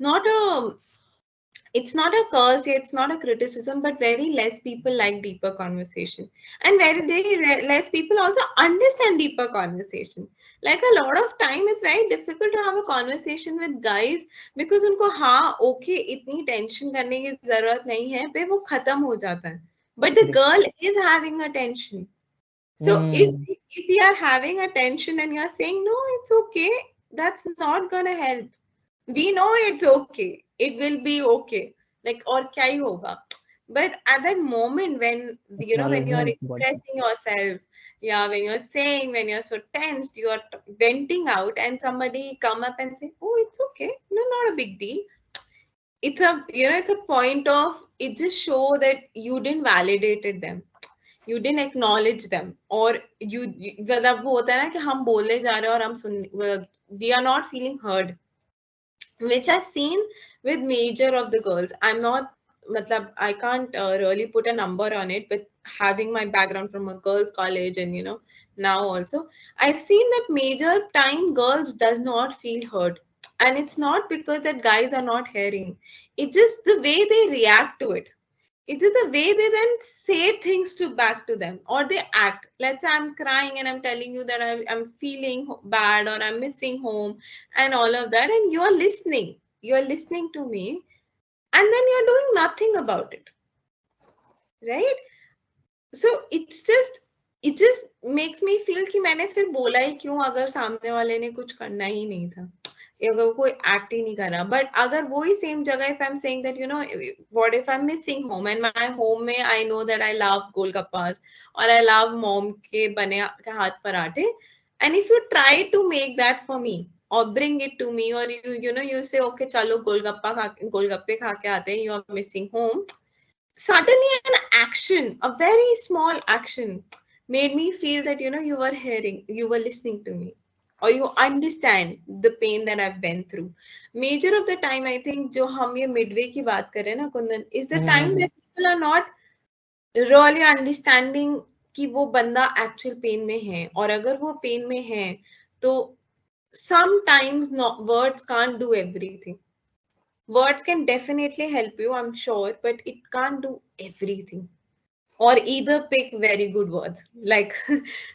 not a it's not a curse, it's not a criticism, but very less people like deeper conversation, and less people also understand deeper conversation. Like a lot of time it's very difficult to have a conversation with guys because उनको हाँ okay इतनी tension करने की जरूरत नहीं है पे वो खत्म हो जाता है, but the girl is having a tension. So if you are having a tension and you are saying no it's okay, that's not gonna help. We know it's okay, it will be okay, like or kya hi hoga. But at that moment when when you are Acknowledgement important. expressing yourself, yeah, when you're saying, when you're so tensed, you are venting out and somebody come up and say oh it's okay, no, not a big deal, it's a it's a point of it, just show that you didn't validated them, you didn't acknowledge them, or मतलब वो होता है ना कि हम बोलने जा रहे हैं और हम सुन, we are not feeling heard, which I've seen with major of the girls. I'm not, matlab, I can't really put a number on it, but having my background from a girls' college and now also, I've seen that major time girls does not feel heard, and it's not because that guys are not hearing. It's just the way they react to it. It's just the way they then say things to back to them, or they act. Let's say I'm crying and I'm telling you that I'm feeling bad or I'm missing home and all of that, and you're listening. You're listening to me, and then you're doing nothing about it, right? So it just makes me feel कि मैंने फिर बोला ही क्यों अगर सामने वाले ने कुछ करना ही नहीं था, अगर कोई एक्ट ही नहीं कर रहा. बट अगर वही सेम जगह if I am saying that what if I am missing home and my home में I know that I love golgappas और आई लव मॉम के बने के हाथ पराठे, and if you try to make that for me or bring it to me, or you say okay chalo golgappe खा के आते हैं, you are missing home. Suddenly an action, a very small action, made me feel that you were hearing, you were listening to me, or you understand the pain that I've been through. Major of the time I think जो हम ये midway की बात कर रहे हैं ना Kundan, is the time that people are not really understanding कि वो बंदा actual pain में है, और अगर वो pain में है तो sometimes words can't do everything. Words can definitely help you, I'm sure, but it can't do everything. Or either pick very good words, like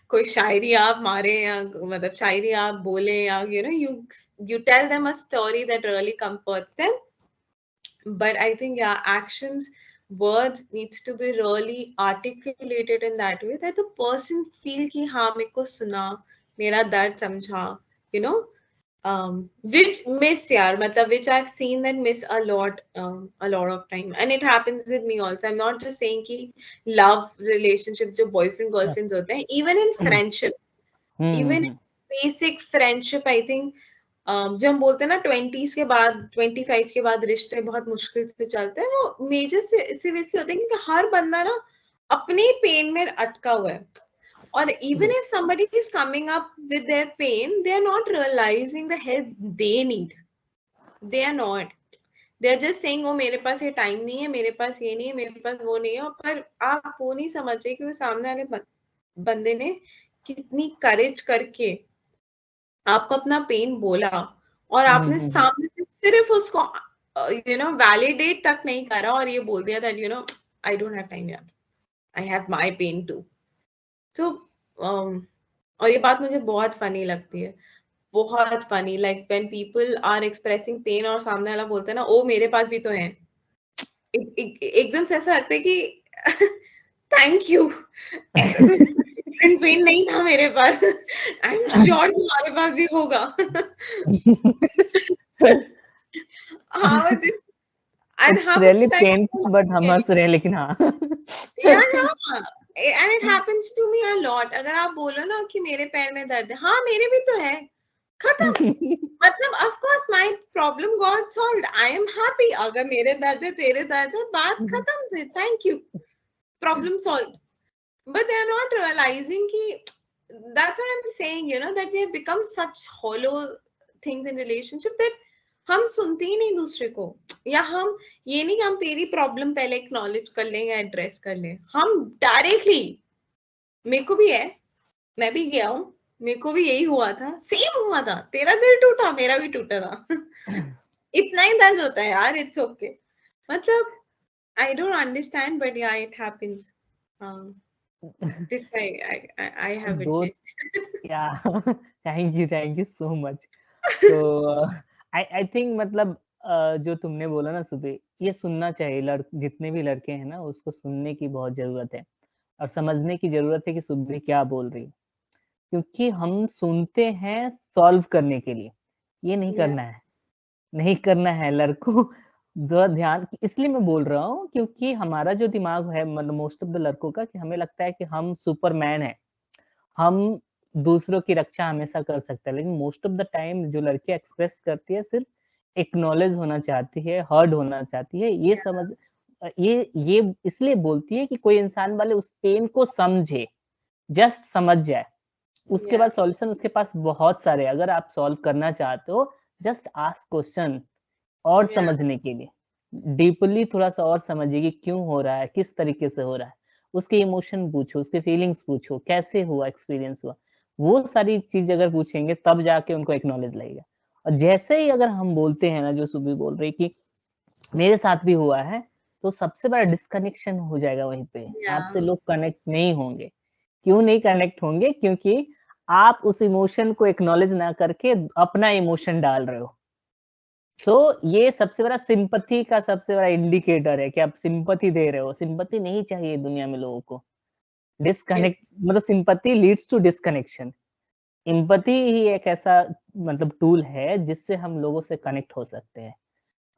कोई शायरी आप मारे या मतलब शायरी आप बोले या you tell them a story that really comforts them. But I think yeah, actions, words needs to be really articulated in that way that the person feel कि हाँ मेरे को सुना, मेरा दर्द समझा, you know. Which miss yaar, matlab which I've seen that miss a lot of time, and it happens with me also. I'm not just saying कि love relationship जो boyfriend girlfriends होते हैं, even in friendship, even in basic friendship, I think जब हम बोलते हैं ना 20s के बाद 25 के बाद रिश्ते बहुत मुश्किल से चलते हैं, वो मेजर से इसी वजह से होते हैं क्योंकि हर बंदा ना अपने पेन में अटका हुआ है. Or even if somebody is coming up with their pain, they are not realizing the help they need. They are not. They are just saying, "Oh, मेरे पास ये time नहीं है, मेरे पास ये नहीं है, मेरे पास वो नहीं है." पर आप वो नहीं समझे कि वो सामने वाले बंदे ने कितनी courage करके आपको अपना पेन बोला, और आपने सामने से सिर्फ उसको वैलिडेट तक नहीं करा और ये बोल दिया that I don't have time यार, I have my pain too. तो और ये बात मुझे बहुत फनी लगती है, बहुत funny, like when people are expressing pain और सामने वाला बोलता है ना ओ मेरे पास भी तो है, एकदम से ऐसा लगता है कि थैंक यू, ऐसा तो पेन नहीं था मेरे पास, आई एम श्योर तुम्हारे पास भी होगा. हाँ this and how really much time painful, but हम हंस रहे हैं लेकिन हाँ. yeah, and it happens to me a lot. अगर आप बोलो ना कि मेरे पैर में दर्द है, हाँ मेरे भी तो है, खत्म. मतलब of course my problem got solved. I am happy. अगर मेरे दर्द है तेरे दर्द है, बात खत्म फिर, thank you, problem solved. But they are not realizing कि that's what I'm saying, that they have become such hollow things in relationship that हम सुनते ही नहीं दूसरे को, या हम ये नहीं कि हम तेरी प्रॉब्लम पहले एक्नॉलेज कर लें या एड्रेस कर लें, हम डायरेक्टली मेरे को भी है, मैं भी गया हूँ, मेरे को भी यही हुआ था, सेम हुआ था, तेरा दिल टूटा मेरा भी टूटा था. इतना ही दर्द होता है यार, इट्स ओके। मतलब I don't understand, but yeah, it happens. This I have दो witnessed. या थैंक यू सो मच। तो आई आई थिंक मतलब जो तुमने बोला ना सुबह, ये सुनना चाहिए। जितने भी लड़के हैं ना, उसको सुनने की बहुत ज़रूरत है और समझने की ज़रूरत है कि सुबह क्या बोल रही है। क्योंकि हम सुनते हैं सॉल्व करने के लिए, ये नहीं Yeah, करना है। नहीं करना है लड़कों ज़रा ध्यान, इसलिए मैं बोल रहा हूँ क्योंकि हमारा जो दिमाग है मतलब मोस्ट ऑफ द लड़कों का, कि हमें लगता है कि हम सुपरमैन हैं। हम दूसरों की रक्षा हमेशा कर सकते हैं, लेकिन मोस्ट ऑफ द टाइम जो लड़कियाँ एक्सप्रेस करती है सिर्फ एक्नॉलेज होना चाहती है, हर्ड होना चाहती है। ये yeah, समझ ये इसलिए बोलती है कि कोई इंसान वाले उस पेन को समझे, जस्ट समझ जाए। उसके yeah, बाद सॉल्यूशन उसके पास बहुत सारे हैं। अगर आप सॉल्व करना चाहते हो, जस्ट आस्क क्वेश्चन और yeah, समझने के लिए। डीपली थोड़ा-सा और समझिए कि क्यों हो रहा है, किस तरीके से हो रहा है। उसके इमोशन पूछो, उसके फीलिंग्स पूछो, कैसे हुआ, एक्सपीरियंस हुआ। वो सारी चीज़ अगर पूछेंगे तब जाके उनको एक्नॉलेज लगेगा। और जैसे ही अगर हम बोलते हैं ना, जो सुबह बोल रही कि मेरे साथ भी हुआ है, तो सबसे बड़ा डिस्कनेक्शन हो जाएगा वहीं पे। yeah, आपसे लोग कनेक्ट नहीं होंगे। क्यों नहीं कनेक्ट होंगे? क्योंकि आप उस इमोशन को एक्नॉलेज ना करके अपना इमोशन डाल रहे हो। तो ये सबसे बड़ा सिम्पैथी का सबसे बड़ा इंडिकेटर है कि आप सिम्पैथी दे रहे हो। सिम्पैथी नहीं चाहिए दुनिया में लोगों को। yeah, डिस्कनेक्ट मतलब sympathy leads to disconnection. Empathy ही एक ऐसा मतलब टूल है जिससे हम लोगों से कनेक्ट हो सकते हैं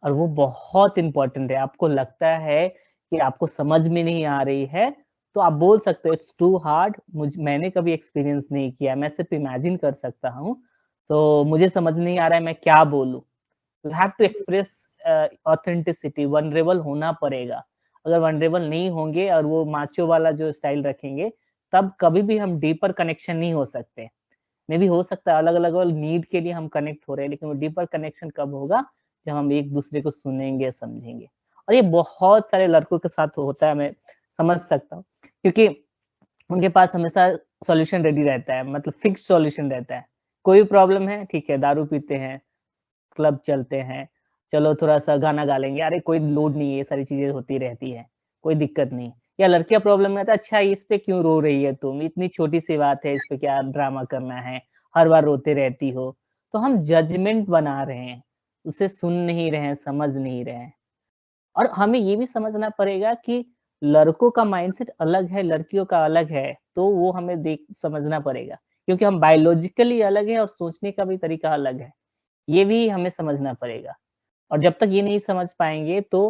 और वो बहुत इम्पोर्टेंट है। आपको लगता है कि आपको समझ में नहीं आ रही है, तो आप बोल सकते हो इट्स टू हार्ड, मैंने कभी एक्सपीरियंस नहीं किया, मैं सिर्फ इमेजिन कर सकता हूँ, तो मुझे समझ नहीं आ रहा है मैं क्या बोलूँ? You have to express authenticity, vulnerable होना पड़ेगा। अगर वल्नरेबल नहीं होंगे और वो माचो वाला जो स्टाइल रखेंगे, तब कभी भी हम डीपर कनेक्शन नहीं हो सकते। मे बी हो सकता है अलग-अलग नीड के लिए हम कनेक्ट हो रहे हैं, लेकिन वो डीपर कनेक्शन कब होगा? जब हम एक-दूसरे को सुनेंगे, समझेंगे। और ये बहुत सारे लड़कों के साथ होता है, मैं समझ सकता हूँ, क्योंकि उनके पास हमेशा सॉल्यूशन रेडी रहता है, मतलब फिक्स सॉल्यूशन रहता है। कोई प्रॉब्लम है, ठीक है, दारू पीते हैं, क्लब चलते हैं, चलो थोड़ा-सा गाना गा लेंगे, अरे कोई लोड नहीं है, ये सारी चीज़ें होती रहती है, कोई दिक्कत नहीं। या लड़कियाँ प्रॉब्लम में आता है, अच्छा इस पे क्यों रो रही है तुम? इतनी छोटी-सी बात है, इस पे क्या ड्रामा करना है? हर बार रोते रहती हो। तो हम जजमेंट बना रहे हैं, उसे सुन नहीं रहे हैं, समझ नहीं रहे हैं। और हमें ये भी समझना पड़ेगा कि लड़कों का माइंडसेट अलग है, लड़कियों का अलग है, तो वो हमें देख समझना पड़ेगा, क्योंकि हम बायोलॉजिकली अलग हैं और सोचने का भी तरीका अलग है। ये भी हमें समझना पड़ेगा और जब तक ये नहीं समझ पाएँगे तो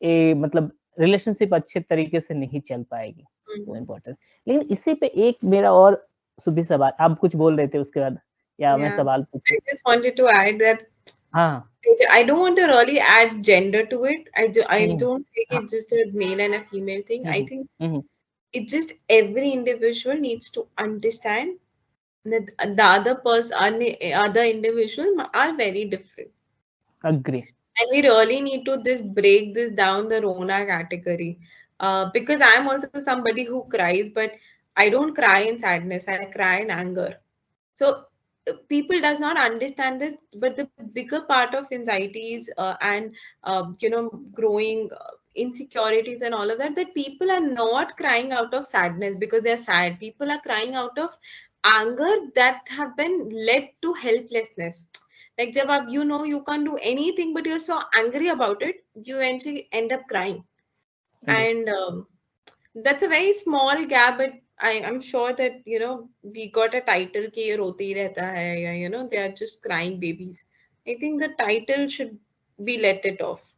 मतलब रिलेशनशिप अच्छे तरीके से नहीं चल पाएगी, वो mhm. इम्पोर्टेंट। लेकिन इसी पे एक मेरा और सुबह सवाल, आप कुछ बोल रहे थे उसके बाद या मैं Yeah. सवाल पूछूँ? I just wanted to add that हाँ, I don't want to really add gender to it. I hmm, don't think हाँ, it's just a male and a female thing. Hmm, I hmm, think hmm, hmm, it just every individual needs to understand that the other person, other individuals are very different. Agree. And we really need to just break this down the Rona category. Because I'm also somebody who cries, but I don't cry in sadness, I cry in anger. So people does not understand this, but the bigger part of anxieties and growing insecurities and all of that, that people are not crying out of sadness because they're sad. People are crying out of anger that have been led to helplessness. Like jab aap, you can't do anything, but you're so angry about it, you eventually end up crying. जी, And that's a very small gap, but I'm sure that we got a title कि ये रोते ही रहता है, या they are just crying babies. I think the title should be let it off.